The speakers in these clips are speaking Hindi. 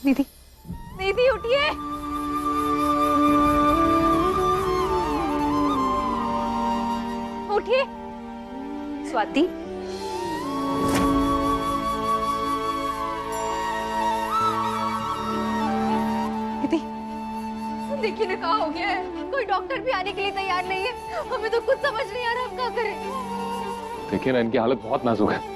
दीदी, दीदी उठिए। उठिए। स्वाति, दीदी देखिए ना कहाँ हो गया है। कोई डॉक्टर भी आने के लिए तैयार नहीं है। हमें तो कुछ समझ नहीं आ रहा हम क्या करें। देखिए ना, इनकी हालत बहुत नाजुक है।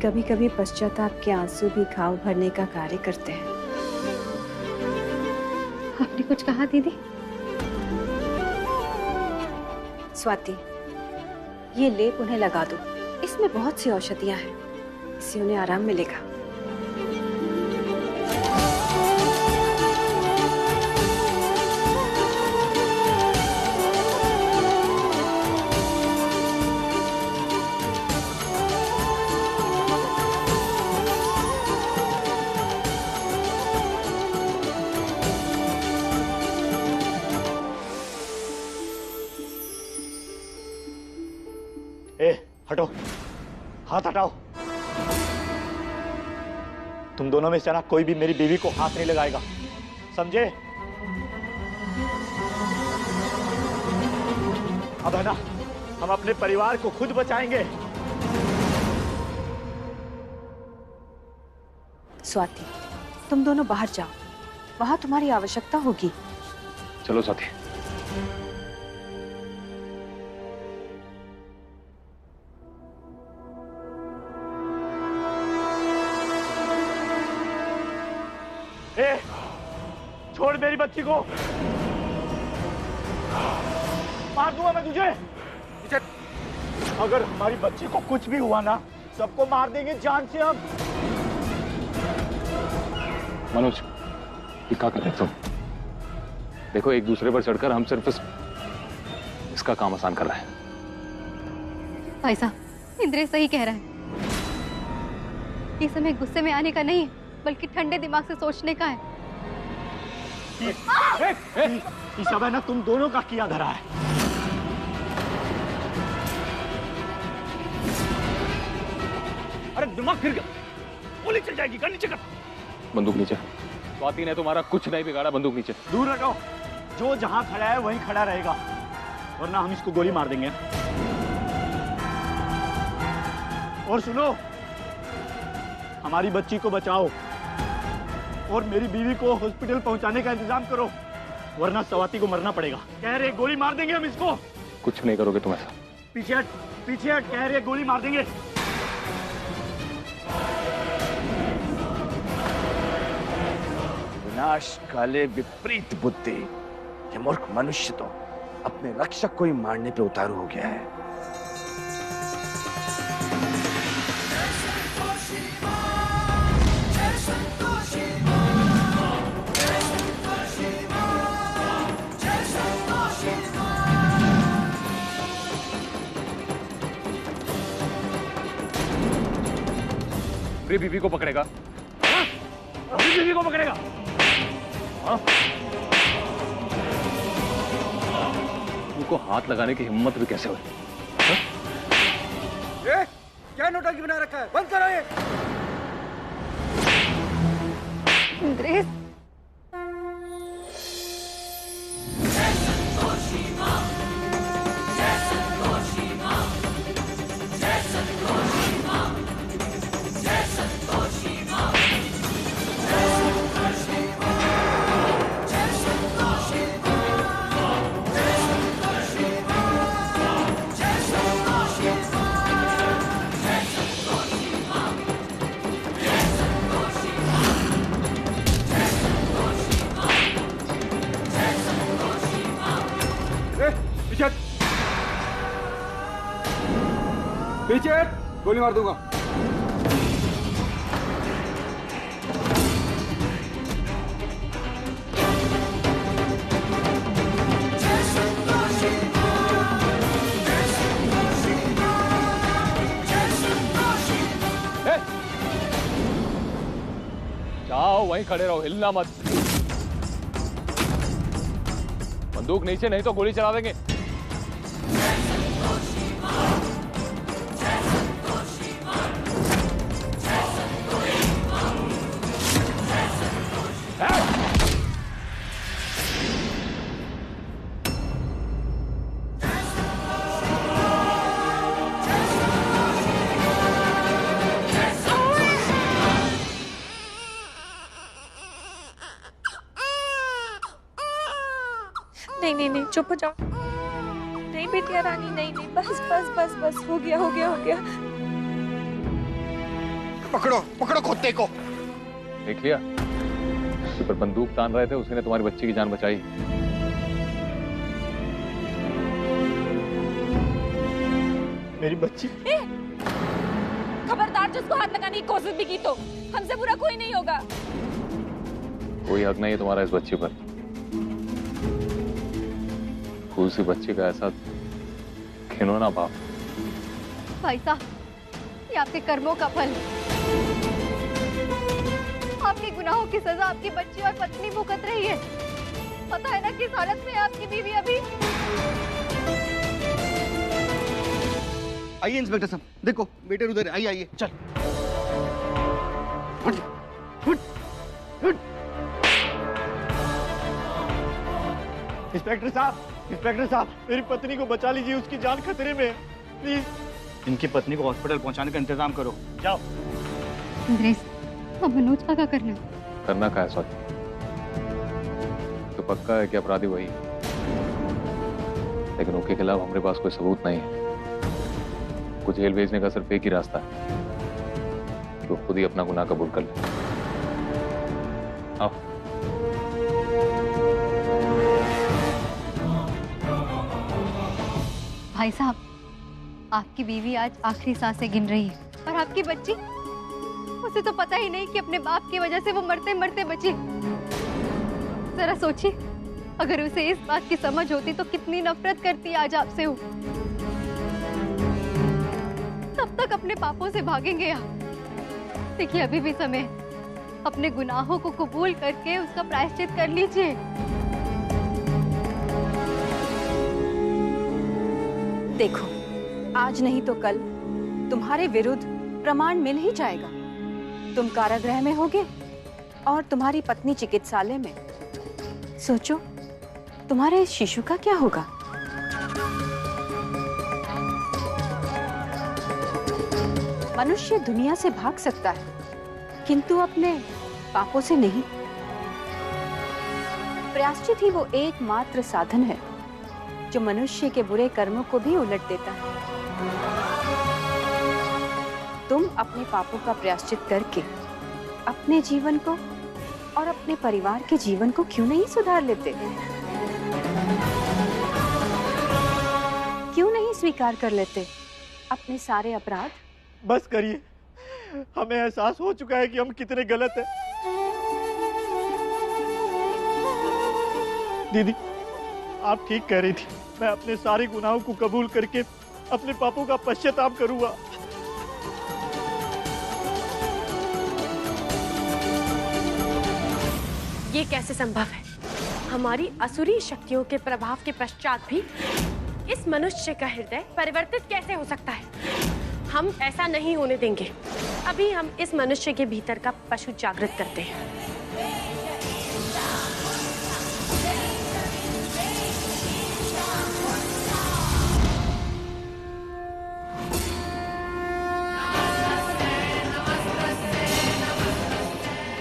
कभी कभी पश्चाताप के आंसू भी घाव भरने का कार्य करते हैं। आपने कुछ कहा दीदी? स्वाति, ये लेप उन्हें लगा दो। इसमें बहुत सी औषधियां हैं, इससे उन्हें आराम मिलेगा। ए, हटो, हाथ हटाओ। तुम दोनों में से ना कोई भी मेरी बीवी को हाथ नहीं लगाएगा, समझे? अब है ना, हम अपने परिवार को खुद बचाएंगे। स्वाति, तुम दोनों बाहर जाओ, वहां तुम्हारी आवश्यकता होगी। चलो साथी। ए, छोड़ मेरी बच्ची को, मार दूंगा मैं तुझे। अगर हमारी बच्ची को कुछ भी हुआ ना, सबको मार देंगे जान से हम। मनोज, ये क्या कर रहे तुम? देखो, एक दूसरे पर चढ़कर हम सिर्फ इसका काम आसान कर रहे हैं। भाई साहब, इंद्रेश सही कह रहा है। ये समय गुस्से में आने का नहीं है, बल्कि ठंडे दिमाग से सोचने का है। ये सब है ना तुम दोनों का किया धरा है। अरे दिमाग फिर गया, गोली चल जाएगी। कर नीचे कर। बंदूक नीचे। स्वाति ने तुम्हारा कुछ नहीं बिगाड़ा, बंदूक नीचे। दूर रखो, जो जहां खड़ा है वहीं खड़ा रहेगा, वरना हम इसको गोली मार देंगे। और सुनो, हमारी बच्ची को बचाओ और मेरी बीवी को हॉस्पिटल पहुंचाने का इंतजाम करो, वरना स्वाति को मरना पड़ेगा। कह रहे गोली मार देंगे हम इसको। कुछ नहीं करोगे तुम ऐसा। पीछे हट, पीछे हट। कह रहे गोली मार देंगे। विनाश काले विपरीत बुद्धि। ये मूर्ख मनुष्य तो अपने रक्षक को ही मारने पे उतारू हो गया है। मेरी बीवी को पकड़ेगा? मेरी बीवी को पकड़ेगा? हाँ? उनको हाथ लगाने की हिम्मत भी कैसे हुई? क्या नौटंकी बना रखा है? बंद करो ये। इंद्रेश, पीछे गोली मार दूंगा। जाओ, वहीं खड़े रहो, हिलना मत। बंदूक नीचे, नहीं तो गोली चला देंगे। चुप हो जाओ। नहीं बिटिया रानी, नहीं नहीं, बस बस बस बस, हो गया हो गया हो गया। पकड़ो पकड़ो कुत्ते को। देख लिया, उसी पर बंदूक तान रहे थे, उसने तुम्हारी बच्ची की जान बचाई। मेरी बच्ची। खबरदार, जिसको हाथ लगाने की कोशिश भी की तो हमसे बुरा कोई नहीं होगा। कोई हक नहीं है तुम्हारा इस बच्ची पर। फूल सी बच्ची का ऐसा घिनौना बाप। भाई साहब, ये आपके कर्मों का फल, आपके गुनाहों की सजा आपकी बच्ची और पत्नी भुगत रही है। पता है ना किस हालत में है आपकी बीवी अभी। आइए इंस्पेक्टर साहब, देखो बेटे उधर, आइए आइए, चल। इंस्पेक्टर साहब, मेरी पत्नी को बचा लीजिए, उसकी जान खतरे में है, प्लीज। इनकी पत्नी को हॉस्पिटल पहुंचाने का इंतजाम करो, जाओ। इंद्रेश, अब मनोज का क्या करना? करना क्या है स्वाति? तो पक्का है कि अपराधी वही, लेकिन उनके खिलाफ हमारे पास कोई सबूत नहीं है। कुछ जेल भेजने का सिर्फ एक ही रास्ता है, तो खुद ही अपना गुनाह कबूल कर ले। आओ। भाई साहब, आपकी बीवी आज आखिरी सांसें गिन रही है, और आपकी बच्ची, उसे तो पता ही नहीं कि अपने बाप की वजह से वो मरते मरते बची। जरा सोचिए, अगर उसे इस बात की समझ होती तो कितनी नफरत करती आज आपसे वो। तब तक अपने पापों से भागेंगे आप। देखिए, अभी भी समय है, अपने गुनाहों को कबूल करके उसका प्रायश्चित कर लीजिए। देखो, आज नहीं तो कल तुम्हारे विरुद्ध प्रमाण मिल ही जाएगा। तुम कारागृह में होगे और तुम्हारी पत्नी चिकित्सालय में। सोचो, तुम्हारे इस शिशु का क्या होगा? मनुष्य दुनिया से भाग सकता है, किंतु अपने पापों से नहीं। प्रायश्चित ही वो एकमात्र साधन है जो मनुष्य के बुरे कर्मों को भी उलट देता है। तुम अपने पापों का प्रायश्चित करके अपने जीवन को और अपने परिवार के जीवन को क्यों नहीं सुधार लेते? क्यों नहीं स्वीकार कर लेते अपने सारे अपराध? बस करिए, हमें एहसास हो चुका है कि हम कितने गलत हैं। दीदी, आप ठीक कह रही थी, मैं अपने सारे गुनाहों को कबूल करके अपने पापों का पश्चाताप करूंगा। ये कैसे संभव है? हमारी असुरी शक्तियों के प्रभाव के पश्चात भी इस मनुष्य का हृदय परिवर्तित कैसे हो सकता है? हम ऐसा नहीं होने देंगे। अभी हम इस मनुष्य के भीतर का पशु जागृत करते हैं।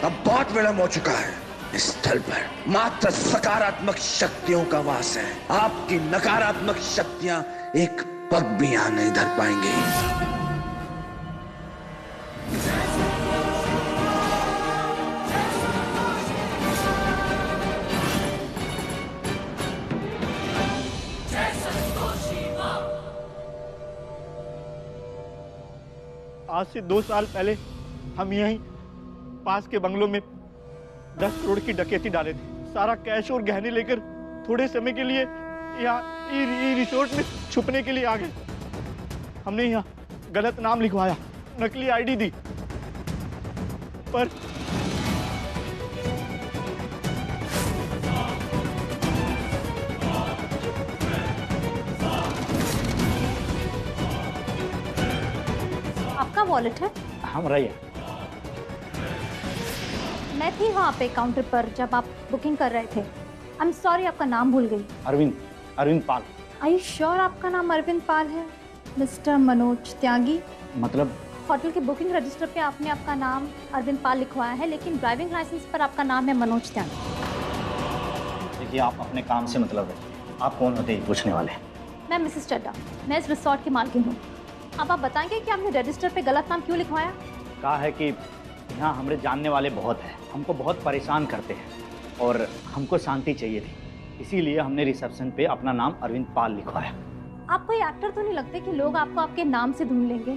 अब बहुत विलंब हो चुका है। इस स्थल पर मात्र सकारात्मक शक्तियों का वास है। आपकी नकारात्मक शक्तियां एक पग भी यहां नहीं धर पाएंगी। आज से 2 साल पहले हम यहीं पास के बंगलों में 10 करोड़ की डकैती डाले थे। सारा कैश और गहने लेकर थोड़े समय के लिए यहाँ रिसोर्ट में छुपने के लिए आ गए। हमने यहाँ गलत नाम लिखवाया, नकली आईडी दी, पर आपका वॉलेट है? हम रही। मैं थी वहाँ पे काउंटर पर जब आप बुकिंग कर रहे थे। आई एम सॉरी, आपका नाम भूल गई। अरविंद पाल। आर यू श्योर आपका नाम अरविंद पाल है? मिस्टर मनोज त्यागी, मतलब होटल के बुकिंग रजिस्टर पे आपने आपका नाम अरविंद पाल लिखवाया है, लेकिन ड्राइविंग लाइसेंस पर आपका नाम है मनोज त्यागी। देखिए, आप अपने काम से मतलब है, आप कौन होते हैं पूछने वाले? मैं मिसेस चड्डा, मैं इस रिसोर्ट की मालकिन हूँ। अब आप बताएंगे कि आपने रजिस्टर पे गलत नाम क्यों लिखवाया? कहा है कि यहाँ हमारे जानने वाले बहुत हैं, हमको बहुत परेशान करते हैं और हमको शांति चाहिए थी, इसीलिए हमने रिसेप्शन पे अपना नाम अरविंद पाल लिखवाया। आप कोई एक्टर तो नहीं लगते कि लोग आपको आपके नाम से ढूंढ लेंगे?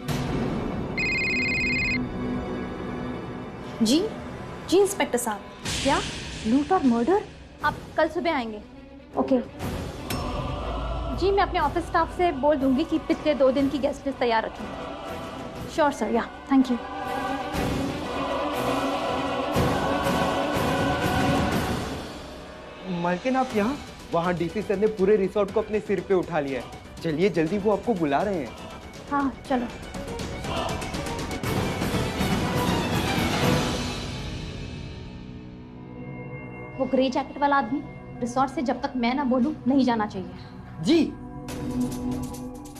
जी जी इंस्पेक्टर साहब। क्या लूट और मर्डर? आप कल सुबह आएंगे? ओके जी, मैं अपने ऑफिस स्टाफ से बोल दूंगी कि पिछले 2 दिन की गेस्ट लिस्ट तैयार रखें। श्योर सर, या थैंक यू। मालकिन आप यहाँ? वहाँ डीसी सर ने पूरे रिसोर्ट को अपने सिर पे उठा लिया है। चलिए जल्दी, वो आपको बुला रहे हैं। हाँ चलो। वो ग्रे जैकेट वाला आदमी रिसोर्ट से जब तक मैं ना बोलूं नहीं जाना चाहिए। जी।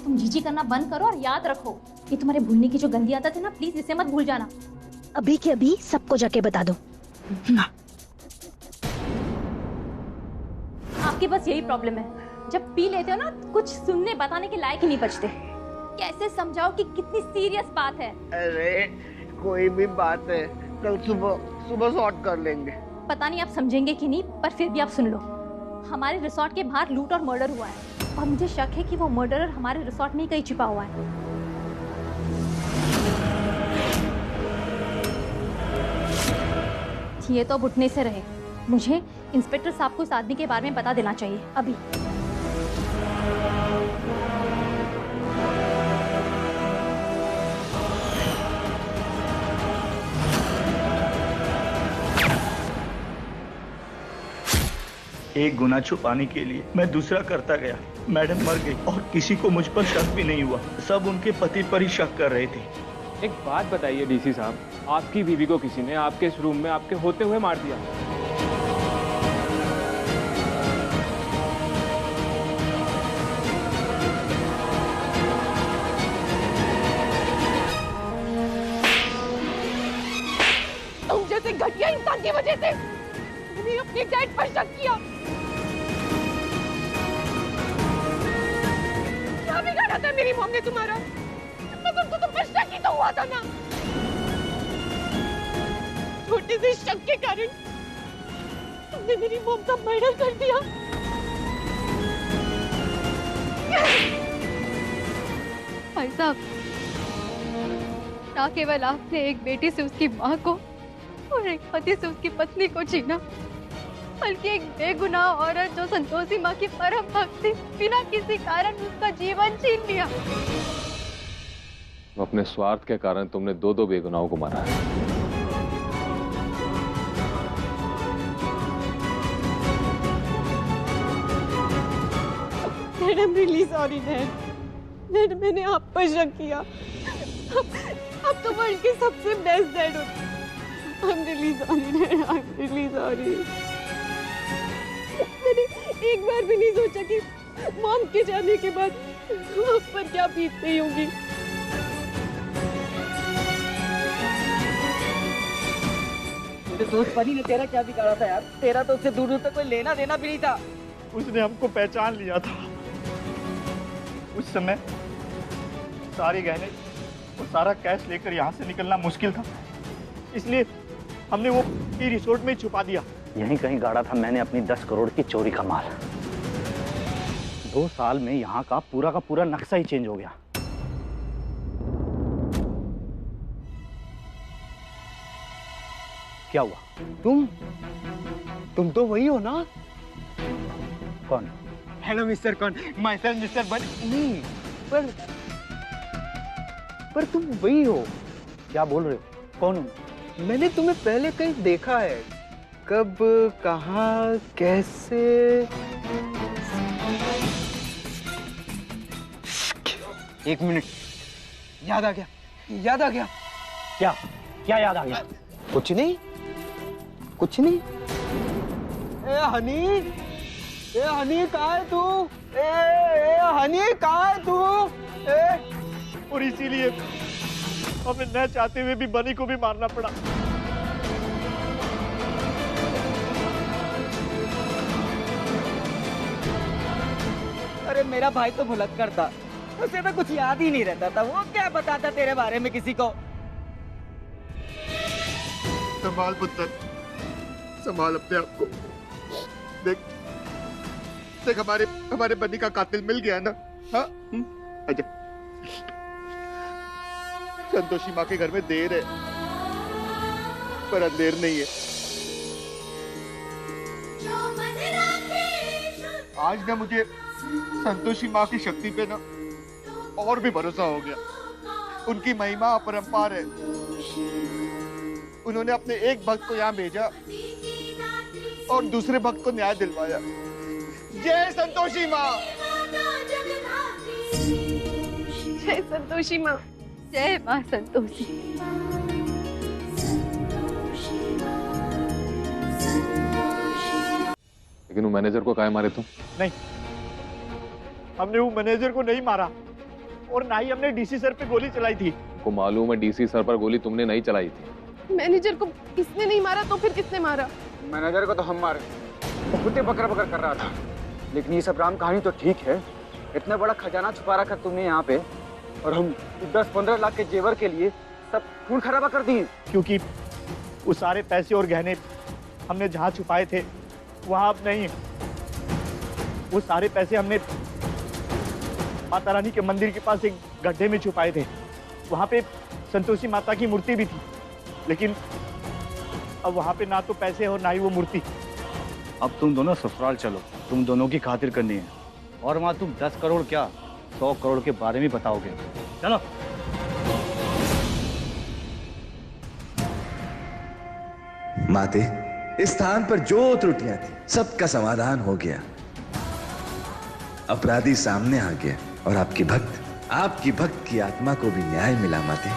तुम जीजी करना बंद करो और याद रखो, ये तुम्हारे भूलने की जो गंदी आदत है ना, प्लीज इसे मत भूल जाना। अभी के अभी सबको जाके बता दो। आपके बस यही प्रॉब्लम है, जब पी लेते हो ना कुछ सुनने बताने के लायक ही नहीं बचते। कैसे समझाओ कि कितनी सीरियस बात है? अरे कोई भी बात है, कल सुबह सॉर्ट कर लेंगे। पता नहीं आप समझेंगे कि नहीं, पर फिर भी आप सुन लो। हमारे रिसोर्ट के बाहर लूट और मर्डर हुआ है और मुझे शक है कि वो मर्डरर हमारे रिसोर्ट में ही कहीं छिपा हुआ है। ये तो अब उठने से रहे, मुझे इंस्पेक्टर साहब को इस आदमी के बारे में बता देना चाहिए अभी। एक गुनाह छुपाने के लिए मैं दूसरा करता गया। मैडम मर गई और किसी को मुझ पर शक भी नहीं हुआ, सब उनके पति पर ही शक कर रहे थे। एक बात बताइए डीसी साहब, आपकी बीवी को किसी ने आपके इस रूम में आपके होते हुए मार दिया? तुम जैसे घटिया इंसान की वजह से मैंने अपने डैड पर शक किया। क्या बिगाड़ा था मेरी मॉम ने तुम्हारा? मतलब उनको तुम पर शक ही तो हुआ था ना। छोटे से शक के कारण तुमने मेरी मॉम का मर्डर कर दिया। भाई साहब, ना केवल आपने एक बेटी से उसकी माँ को और एक पति से उसकी पत्नी को छीना, बल्कि एक बेगुनाह औरत जो संतोषी माँ की परम भक्त थी, बिना किसी कारण उसका जीवन छीन लिया। अपने स्वार्थ के कारण तुमने 2 बेगुनाहों को मारा है। मैडम रिलीज सॉरी डैड, मैंने आप पर शक किया। अब तो वर्ल्ड के सबसे बेस्ट डैड हो। I'm really sorry dad, I'm really sorry। मैंने एक बार भी नहीं सोचा कि मॉम के जाने के बाद आप पर क्या बीतती होगी। मेरे दोस्त बनी ने तेरा क्या बिगाड़ा था यार? तेरा तो उससे दूर दूर तक कोई लेना देना भी नहीं था। उसने हमको पहचान लिया था। उस समय सारे गहने और सारा कैश लेकर यहाँ से निकलना मुश्किल था, इसलिए हमने वो रिसोर्ट में छुपा दिया। यहीं कहीं गाड़ा था मैंने अपनी 10 करोड़ की चोरी का माल। 2 साल में यहाँ का पूरा नक्शा ही चेंज हो गया। क्या हुआ? तुम तो वही हो ना? कौन? हेलो मिस्टर कौन? माय सेल्फ मिस्टर बन नहीं, पर तुम वही हो। क्या बोल रहे हो? कौन हूँ? मैंने तुम्हें पहले कहीं देखा है। कब, कहाँ, कैसे? एक मिनट, याद आ गया। क्या याद आ गया? कुछ नहीं। ए हनी कहाँ है तू? ए हनी कहाँ है तू? और इसीलिए हमें न चाहते हुए भी बनी को भी मारना पड़ा। अरे मेरा भाई तो भुलक्कड़ था, उसे तो कुछ याद ही नहीं रहता था, वो क्या बताता तेरे बारे में किसी को। संभाल पुत्र, संभाल अपने आप को। देख देख, हमारे बन्नी का कातिल मिल गया ना। हाँ आजा। संतोषी माँ के घर में देर है पर अंधेर नहीं है। आज ना मुझे संतोषी माँ की शक्ति पे ना और भी भरोसा हो गया। उनकी महिमा अपरंपार है। उन्होंने अपने एक भक्त को यहाँ भेजा और दूसरे भक्त को न्याय दिलवाया। जय संतोषी माँ। जय संतोषी माँ। जय माँ संतोषी। लेकिन वो मैनेजर को काहे मारे तुम? नहीं, हमने वो मैनेजर को नहीं मारा और ना ही हमने डीसी सर पे गोली चलाई थी। को मालूम है डीसी सर पर गोली तुमने नहीं चलाई थी। मैनेजर को किसने नहीं मारा तो फिर किसने मारा? मैनेजर को तो हम मारे, वो खुद बकर बकर कर रहा था। लेकिन ये सब राम कहानी तो ठीक है, इतना बड़ा खजाना छुपा रखा तुमने यहाँ पे और हम 10-15 लाख के जेवर के लिए सब खून खराबा कर दिए। क्योंकि वो सारे पैसे और गहने हमने जहाँ छुपाए थे वहाँ अब नहीं। वो सारे पैसे हमने माता रानी के मंदिर के पास एक गड्ढे में छुपाए थे। वहाँ पे संतोषी माता की मूर्ति भी थी, लेकिन अब वहाँ पे ना तो पैसे और ना ही वो मूर्ति। अब तुम दोनों ससुराल चलो, तुम दोनों की खातिर करनी है। और वहाँ तुम 10 करोड़ क्या 100 करोड़ के बारे में बताओगे। चलो। माते, इस स्थान पर जो त्रुटियां थी सबका समाधान हो गया। अपराधी सामने आ गया और आपकी भक्त की आत्मा को भी न्याय मिला। माते,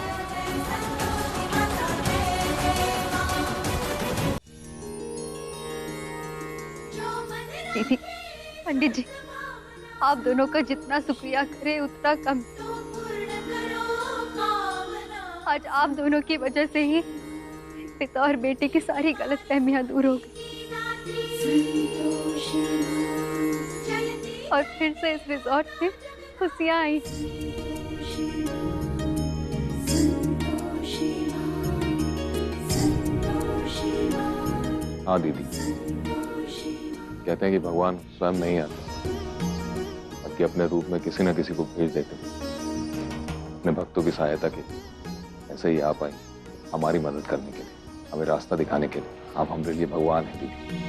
दीदी, पंडित जी, आप दोनों का जितना शुक्रिया करें उतना कम। आज आप दोनों की वजह से ही पिता और बेटे की सारी गलतफहमियां दूर हो गई और फिर से इस रिजॉर्ट में खुशियां आई। हाँ दीदी, कहते हैं कि भगवान स्वयं नहीं आते बल्कि अपने रूप में किसी न किसी को भेज देते हैं अपने भक्तों की सहायता के लिए। ऐसे ही आप आई हमारी मदद करने के लिए, हमें रास्ता दिखाने के लिए। आप हमारे लिए भगवान हैं दीदी।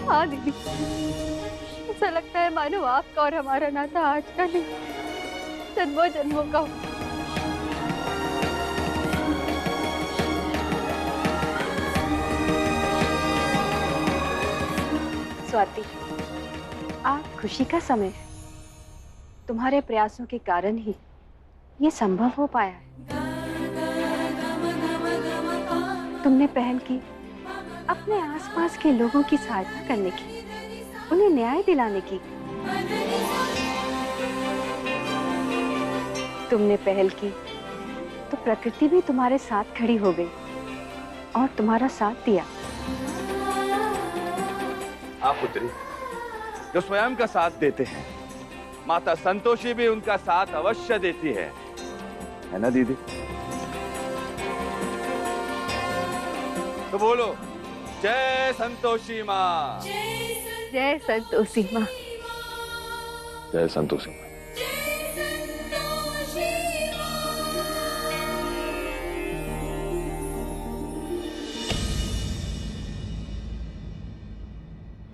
हाँ दीदी, ऐसा लगता है मानो आपका और हमारा नाता आज का नहीं, जन्मों जन्मों का हो। स्वाति, आज खुशी का समय है। तुम्हारे प्रयासों के कारण ही ये संभव हो पाया है। तुमने पहल की अपने आसपास के लोगों की सहायता करने की, उन्हें न्याय दिलाने की। तुमने पहल की तो प्रकृति भी तुम्हारे साथ खड़ी हो गई और तुम्हारा साथ दिया। आप पुत्री जो स्वयं का साथ देते हैं, माता संतोषी भी उनका साथ अवश्य देती है ना दीदी? तो बोलो, जय संतोषी माँ। जय संतोषी माँ। जय संतोषी माँ।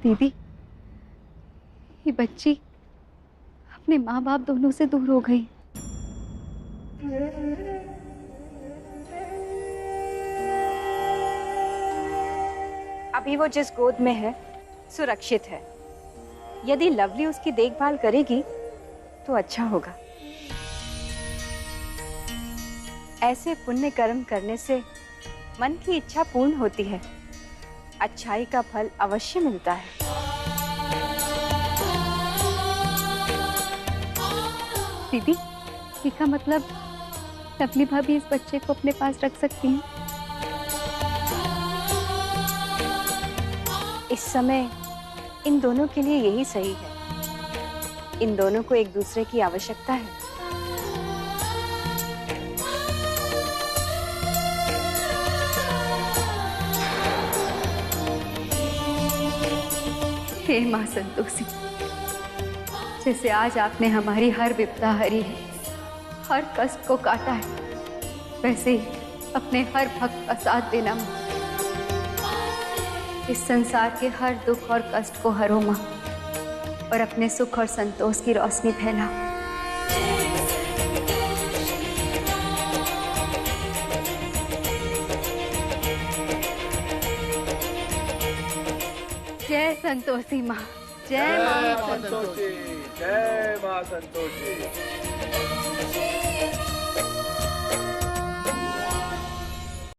दीदी, ये बच्ची अपने माँ बाप दोनों से दूर हो गई। अभी वो जिस गोद में है सुरक्षित है। यदि लवली उसकी देखभाल करेगी तो अच्छा होगा। ऐसे पुण्य कर्म करने से मन की इच्छा पूर्ण होती है, अच्छाई का फल अवश्य मिलता है। दीदी, इसका मतलब लवली भाभी इस बच्चे को अपने पास रख सकती हैं? इस समय इन दोनों के लिए यही सही है। इन दोनों को एक दूसरे की आवश्यकता है। हे माँ संतोषी, जैसे आज आपने हमारी हर विपदा हरी है, हर कष्ट को काटा है, वैसे ही अपने हर भक्त का साथ देना माँ। इस संसार के हर दुख और कष्ट को हरो माँ, और अपने सुख और संतोष की रोशनी फैलाओ। जय संतोषी माँ, जय माँ संतोषी, जय माँ संतोषी।